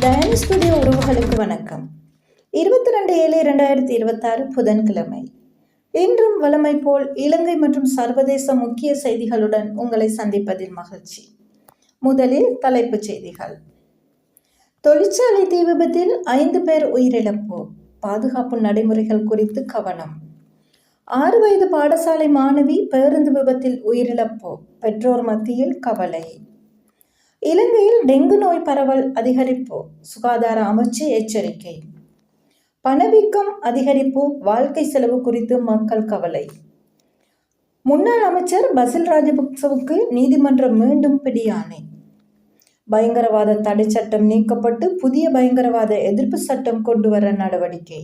டயனி studio உறவுகளுக்கு வணக்கம். 22/7/2026 புதன்கிழமை. இன்றும் வழமை போல் இலங்கை மற்றும் சர்வதேச முக்கிய செய்திகளுடன் உங்களை சந்திப்பதில் மகிழ்ச்சி. முதலில் தலைப்புச் செய்திகள். தொழிற்சாலை தீ விபத்தில் 5 பேர் உயிரிழப்பு, பாதுகாப்பு நடைமுறைகள் குறித்து கவனம். 6 வயது பாடசாலை மாணவி பேருந்து விபத்தில் உயிரிழப்பு, பெற்றோர் மத்தியில் கவலை. இலங்கையில் டெங்கு நோய் பரவல் அதிகரிப்பு, சுகாதார அமைச்சு எச்சரிக்கை. பணவீக்கம் அதிகரிப்பு, வாழ்க்கை செலவு குறித்து மக்கள் கவலை. முன்னாள் அமைச்சர் பசில் ராஜபக்சவுக்கு நீதிமன்றம் மீண்டும் பிடியாணை. பயங்கரவாத தடை சட்டம் நீக்கப்பட்டு புதிய பயங்கரவாத எதிர்ப்பு சட்டம் கொண்டுவர நடவடிக்கை.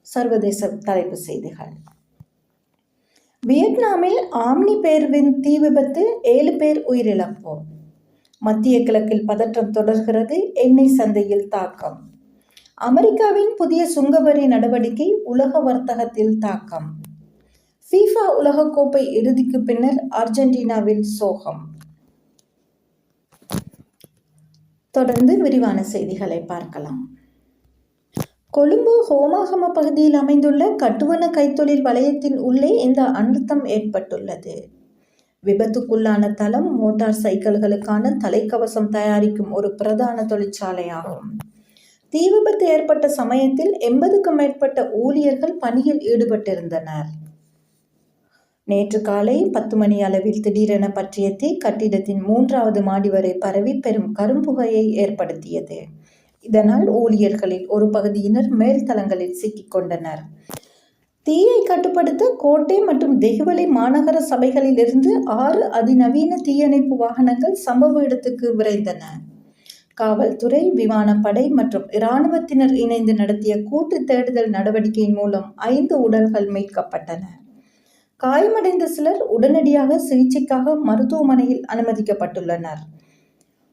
சர்வதேச தலைப்பு செய்திகள். வியட்நாமில் ஆம்னி பேருந்தின் தீ விபத்து, 7 பேர் உயிரிழப்பு. மத்திய கிழக்கில் பதற்றம் தொடர்கிறது, எண்ணெய் சந்தையில் தாக்கம். அமெரிக்காவின் புதிய சுங்கவரி நடவடிக்கை உலக வர்த்தகத்தில் தாக்கம். ஃபீஃபா உலகக்கோப்பை இறுதிக்கு பின்னர் அர்ஜென்டினாவில் சோகம். தொடர்ந்து விரிவான செய்திகளை பார்க்கலாம். கொழும்பு ஹோமாகம பகுதியில் அமைந்துள்ள கட்டுவன கைத்தொழில் வலயத்தின் உள்ளே இந்த அனர்த்தம் ஏற்பட்டுள்ளது. விபத்துக்குள்ளான தளம் மோட்டார் சைக்கிள்களுக்கான தலைக்கவசம் தயாரிக்கும் ஒரு பிரதான தொழிற்சாலையாகும். தீ விபத்து ஏற்பட்ட சமயத்தில் 80க்கும் மேற்பட்ட ஊழியர்கள் பணியில் ஈடுபட்டிருந்தனர். நேற்று காலை 10 மணி அளவில் திடீரென பற்றிய தீ கட்டிடத்தின் 3வது மாடி வரை பரவி பெரும் கரும்புகையை ஏற்படுத்தியது. இதனால் ஊழியர்களில் ஒரு பகுதியினர் மேல்தளங்களில் சிக்கிக் கொண்டனர். தீயை கட்டுப்படுத்த கோட்டை மற்றும் தெஹுவலை மாநகர சபைகளில் இருந்து 6 அதிநவீன தீயணைப்பு வாகனங்கள் சம்பவ இடத்துக்கு விரைந்தன. காவல்துறை, விமானப்படை மற்றும் இராணுவத்தினர் இணைந்து நடத்திய கூட்டு தேடுதல் நடவடிக்கையின் மூலம் 5 உடல்கள் மீட்கப்பட்டன. காயமடைந்த சிலர் உடனடியாக சிகிச்சைக்காக மருத்துவமனையில் அனுமதிக்கப்பட்டுள்ளனர்.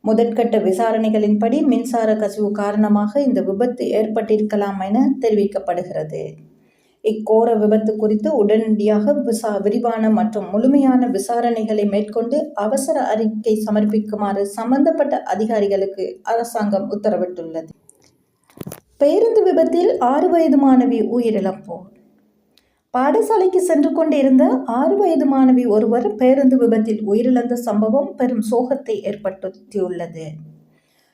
முதற்கட்ட விசாரணைகளின்படி மின்சார கசிவு காரணமாக இந்த விபத்து ஏற்பட்டிருக்கலாம் என தெரிவிக்கப்படுகிறது. இக்கோர விபத்து குறித்து உடனடியாக விரிவான மற்றும் முழுமையான விசாரணைகளை மேற்கொண்டு அவசர அறிக்கை சமர்ப்பிக்குமாறு சம்பந்தப்பட்ட அதிகாரிகளுக்கு அரசாங்கம் உத்தரவிட்டுள்ளது. பேருந்து விபத்தில் 6 வயது மாணவி உயிரிழப்பு. பாடசாலைக்கு சென்று கொண்டிருந்த 6 வயது மாணவி ஒருவர் பேருந்து விபத்தில் உயிரிழந்த சம்பவம் பெரும் சோகத்தை ஏற்படுத்தியுள்ளது.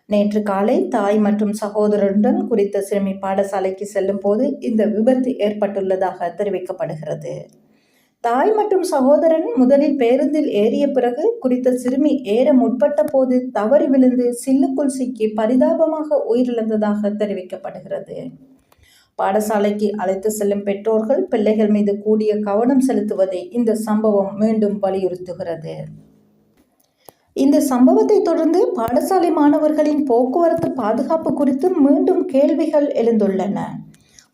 நேற்று காலை தாய் மற்றும் சகோதரருடன் குறித்த சிறுமி பாடசாலைக்கு செல்லும் போது இந்த விபத்து ஏற்பட்டுள்ளதாக தெரிவிக்கப்படுகிறது. தாய் மற்றும் சகோதரன் முதலில் பேருந்தில் ஏறிய பிறகு குறித்த சிறுமி ஏற முற்பட்ட போது தவறி விழுந்து சில்லுக்குள் சிக்கி பரிதாபமாக உயிரிழந்ததாக தெரிவிக்கப்படுகிறது. பாடசாலைக்கு அழைத்து செல்லும் பெற்றோர்கள் பிள்ளைகள் மீது கூடிய கவனம் செலுத்துவதை இந்த சம்பவம் மீண்டும் வலியுறுத்துகிறது. இந்த சம்பவத்தை தொடர்ந்து பாடசாலை மாணவர்களின் போக்குவரத்து பாதுகாப்பு குறித்து மீண்டும் கேள்விகள் எழுந்துள்ளன.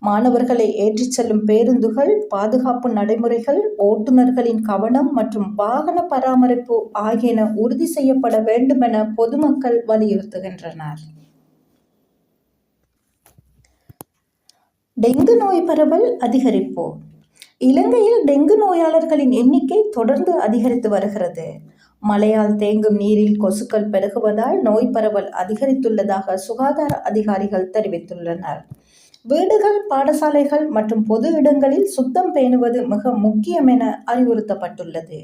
மாணவர்களை ஏற்றிச் செல்லும் பேருந்துகள், பாதுகாப்பு நடைமுறைகள், ஓட்டுநர்களின் கவனம் மற்றும் வாகன பராமரிப்பு ஆகியன உறுதி செய்யப்பட வேண்டுமென பொதுமக்கள் வலியுறுத்துகின்றனர். டெங்கு நோய் பரவல் அதிகரிப்பு. இலங்கையில் டெங்கு நோயாளர்களின் எண்ணிக்கை தொடர்ந்து அதிகரித்து வருகிறது. மழையால் தேங்கும் நீரில் கொசுக்கள் பெருகுவதால் நோய் பரவல் அதிகரித்துள்ளதாக சுகாதார அதிகாரிகள் தெரிவித்துள்ளனர். வீடுகள், பாடசாலைகள் மற்றும் பொது இடங்களில் சுத்தம் பேணுவது மிக முக்கியம் என அறிவுறுத்தப்பட்டுள்ளது.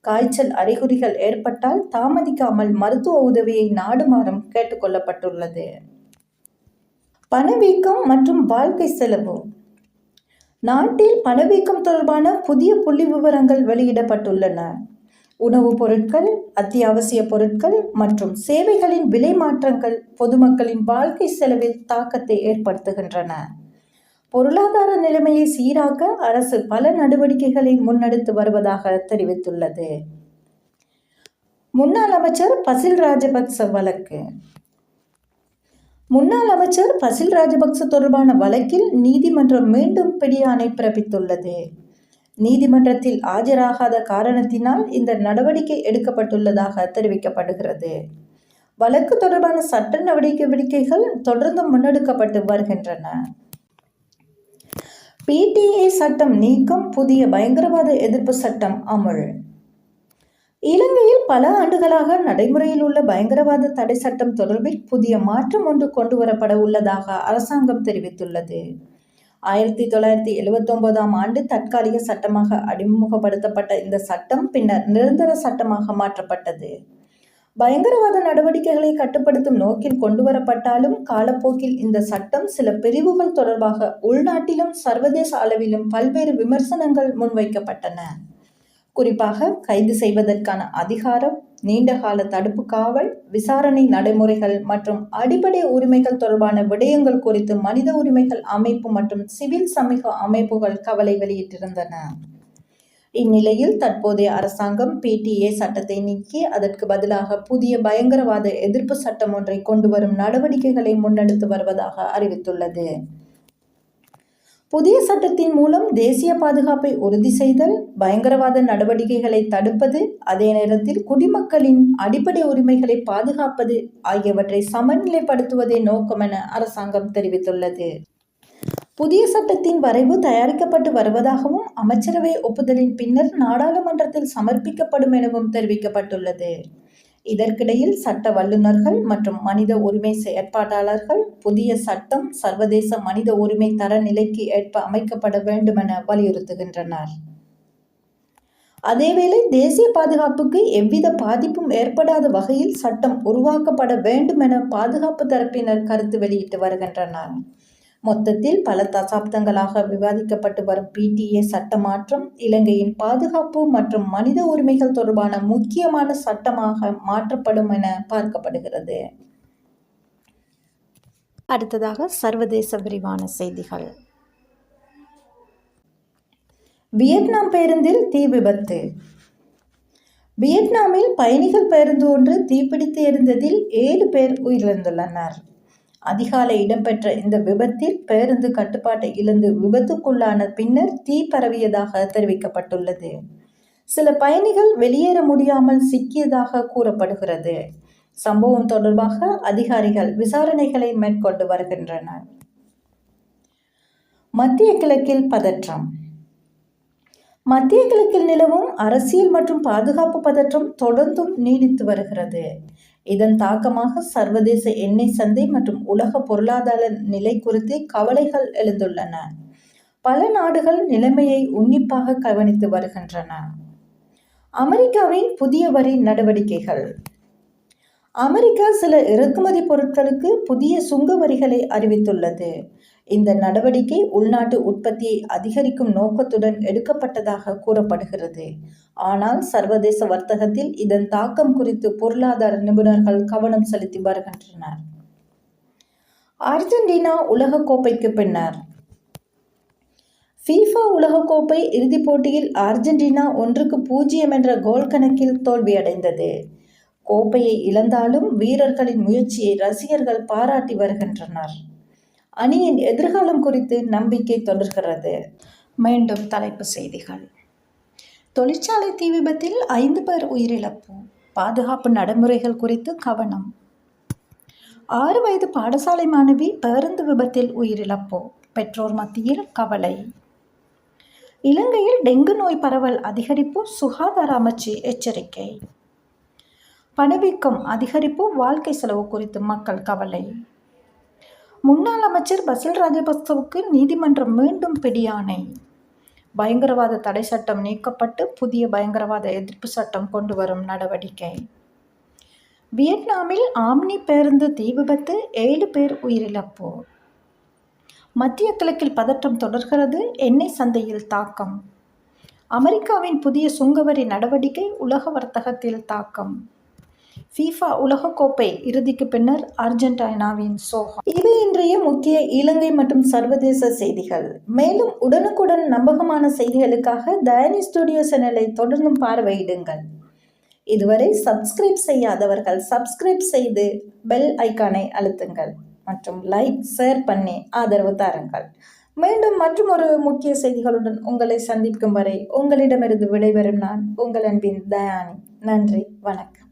காய்ச்சல் அறிகுறிகள் ஏற்பட்டால் தாமதிக்காமல் மருத்துவ உதவியை நாடுமாறும் கேட்டுக்கொள்ளப்பட்டுள்ளது. பணவீக்கம் மற்றும் வாழ்க்கை செலவு. நாட்டில் பணவீக்கம் தொடர்பான புதிய புள்ளி விவரங்கள் வெளியிடப்பட்டுள்ளன. உணவுப் பொருட்கள், அத்தியாவசிய பொருட்கள் மற்றும் சேவைகளின் விலை மாற்றங்கள் பொதுமக்களின் வாழ்க்கை செலவில் தாக்கத்தை ஏற்படுத்துகின்றன. பொருளாதார நிலைமையை சீராக்க அரசு பல நடவடிக்கைகளை முன்னெடுத்து வருவதாக தெரிவித்துள்ளது. முன்னாள் அமைச்சர் பசில் ராஜபக்ச வழக்கு. முன்னாள் அமைச்சர் பசில் ராஜபக்ச தொடர்பான வழக்கில் நீதிமன்றம் மீண்டும் பிடியாணை பிறப்பித்துள்ளது. நீதிமன்றத்தில் ஆஜராகாத காரணத்தினால் இந்த நடவடிக்கை எடுக்கப்பட்டுள்ளதாக தெரிவிக்கப்படுகிறது. வழக்கு தொடர்பான சட்ட நடவடிக்கைகள் தொடர்ந்து முன்னெடுக்கப்பட்டு வருகின்றன. PTA சட்டம் நீக்கம், புதிய பயங்கரவாத எதிர்ப்பு சட்டம் அமுல். இலங்கையில் பல ஆண்டுகளாக நடைமுறையில் உள்ள பயங்கரவாத தடை சட்டம் தொடர்பில் புதிய மாற்றம் ஒன்று கொண்டுவரப்பட உள்ளதாக அரசாங்கம் தெரிவித்துள்ளது. 1979ஆம் ஆண்டு தற்காலிக சட்டமாக அறிமுகப்படுத்தப்பட்ட இந்த சட்டம் பின்னர் நிரந்தர சட்டமாக மாற்றப்பட்டது. பயங்கரவாத நடவடிக்கைகளை கட்டுப்படுத்தும் நோக்கில் கொண்டுவரப்பட்டாலும் காலப்போக்கில் இந்த சட்டம் சில பிரிவுகள் தொடர்பாக உள்நாட்டிலும் சர்வதேச அளவிலும் பல்வேறு விமர்சனங்கள் முன்வைக்கப்பட்டன. குறிப்பாக கைது செய்வதற்கான அதிகாரம், நீண்டகால தடுப்பு காவல், விசாரணை நடைமுறைகள் மற்றும் அடிப்படை உரிமைகள் தொடர்பான விடயங்கள் குறித்து மனித உரிமைகள் அமைப்பு மற்றும் சிவில் சமூக அமைப்புகள் கவலை வெளியிட்டிருந்தன. இந்நிலையில் தற்போதைய அரசாங்கம் PTA சட்டத்தை நீக்கி அதற்கு பதிலாக புதிய பயங்கரவாத எதிர்ப்பு சட்டம் ஒன்றை கொண்டுவரும் நடவடிக்கைகளை முன்னெடுத்து வருவதாக அறிவித்துள்ளது. புதிய சட்டத்தின் மூலம் தேசிய பாதுகாப்பை உறுதி செய்தல், பயங்கரவாத நடவடிக்கைகளை தடுப்பது, அதே நேரத்தில் குடிமக்களின் அடிப்படை உரிமைகளை பாதுகாப்பது ஆகியவற்றை சமநிலைப்படுத்துவதே நோக்கம் என அரசாங்கம் தெரிவித்துள்ளது. புதிய சட்டத்தின் வரைவு தயாரிக்கப்பட்டு வருவதாகவும் அமைச்சரவை ஒப்புதலின் பின்னர் நாடாளுமன்றத்தில் சமர்ப்பிக்கப்படும் எனவும் தெரிவிக்கப்பட்டுள்ளது. இதற்கிடையில் சட்ட வல்லுநர்கள் மற்றும் மனித உரிமை செயற்பாட்டாளர்கள் புதிய சட்டம் சர்வதேச மனித உரிமை தரநிலைக்கு ஏற்ப அமைக்கப்பட வேண்டும் என வலியுறுத்துகின்றனர். அதேவேளை தேசிய பாதுகாப்புக்கு எவ்வித பாதிப்பும் ஏற்படாத வகையில் சட்டம் உருவாக்கப்பட வேண்டும் என பாதுகாப்பு தரப்பினர் கருத்து வெளியிட்டு வருகின்றனர். மொத்தத்தில் பல தசாப்தங்களாக விவாதிக்கப்பட்டு வரும் PTA சட்ட மாற்றம் இலங்கையின் பாதுகாப்பு மற்றும் மனித உரிமைகள் தொடர்பான முக்கியமான சட்டமாக மாற்றப்படும் என பார்க்கப்படுகிறது. அடுத்ததாக சர்வதேச விரிவான செய்திகள். வியட்நாம் பேருந்தில் தீ விபத்து. வியட்நாமில் பயணிகள் பேருந்து ஒன்று தீப்பிடித்து எரிந்ததில் 7 பேர் உயிரிழந்துள்ளனர். அதிகாலை இடம்பெற்ற இந்த விபத்தில் பேருந்து கட்டுப்பாட்டை இழந்து விபத்துக்குள்ளான பின்னர் தீ பரவியதாக தெரிவிக்கப்பட்டுள்ளது. சில பயணிகள் வெளியேற முடியாமல் சிக்கியதாக கூறப்படுகிறது. சம்பவம் தொடர்பாக அதிகாரிகள் விசாரணைகளை மேற்கொண்டு வருகின்றனர். மத்திய கிழக்கில் பதற்றம். மத்திய கிழக்கில் நிலவும் அரசியல் மற்றும் பாதுகாப்பு பதற்றம் தொடர்ந்தும் நீடித்து வருகிறது. இதன் தாக்கமாக சர்வதேச எண்ணெய் சந்தை மற்றும் உலக பொருளாதார நிலை குறித்து கவலைகள் எழுந்துள்ளன. பல நாடுகள் நிலைமையை உன்னிப்பாக கவனித்து வருகின்றன. அமெரிக்காவின் புதிய வரி நடவடிக்கைகள். அமெரிக்கா சில இறக்குமதி பொருட்களுக்கு புதிய சுங்க வரிகளை அறிவித்துள்ளது. இந்த நடவடிக்கை உள்நாட்டு உற்பத்தியை அதிகரிக்கும் நோக்கத்துடன் எடுக்கப்பட்டதாக கூறப்படுகிறது. ஆனால் சர்வதேச வர்த்தகத்தில் இதன் தாக்கம் குறித்து பொருளாதார நிபுணர்கள் கவனம் செலுத்தி வருகின்றனர். அர்ஜென்டினா உலகக்கோப்பைக்கு பின்னர். FIFA உலகக்கோப்பை இறுதிப் போட்டியில் அர்ஜென்டினா 1-0 என்ற கோல் கணக்கில் தோல்வியடைந்தது. கோப்பையை இழந்தாலும் வீரர்களின் முயற்சியை ரசிகர்கள் பாராட்டி வருகின்றனர். அணியின் எதிர்காலம் குறித்து நம்பிக்கை தொடர்கிறது. மீண்டும் தலைப்பு செய்திகள். தொழிற்சாலை தீ விபத்தில் 5 பேர் உயிரிழப்பு. பாதுகாப்பு நடைமுறைகள் குறித்து கவனம். 6 வயது பாடசாலை மாணவி பேருந்து விபத்தில் உயிரிழப்பு. பெற்றோர் மத்தியில் கவலை. இலங்கையில் டெங்கு நோய் பரவல் அதிகரிப்பு, சுகாதார அமைச்சு எச்சரிக்கை. பணவீக்கம் அதிகரிப்பு, வாழ்க்கை செலவு குறித்து மக்கள் கவலை. முன்னாள் அமைச்சர் பசில் ராஜபக்சவுக்கு நீதிமன்றம் மீண்டும் பிடியாணை. பயங்கரவாத தடை சட்டம் நீக்கப்பட்டு புதிய பயங்கரவாத எதிர்ப்பு சட்டம் கொண்டு வரும் நடவடிக்கை. வியட்நாமில் ஆம்னி பேருந்து தீ விபத்து, 7 பேர் உயிரிழப்பு. மத்திய கிழக்கில் பதற்றம் தொடர்கிறது, எண்ணெய் சந்தையில் தாக்கம். அமெரிக்காவின் புதிய சுங்கவரி நடவடிக்கை உலக வர்த்தகத்தில் தாக்கம். FIFA உலகக்கோப்பை இறுதிக்கு பின்னர் அர்ஜென்டினாவின் சோகம். இவை இன்றைய முக்கிய இலங்கை மற்றும் சர்வதேச செய்திகள். மேலும் உடனுக்குடன் நம்பகமான செய்திகளுக்காக தயானி ஸ்டுடியோ சேனலை தொடர்ந்தும் பார்வையிடுங்கள். இதுவரை சப்ஸ்கிரைப் செய்யாதவர்கள் சப்ஸ்கிரைப் செய்து பெல் ஐக்கானை அழுத்துங்கள் மற்றும் லைக், ஷேர் பண்ணி ஆதரவு தாருங்கள். மீண்டும் மற்றும் ஒரு முக்கிய செய்திகளுடன் உங்களை சந்திக்கும் வரை உங்களிடமிருந்து விடைபெறும் நான் உங்கள் அன்பின் தயானி. நன்றி, வணக்கம்.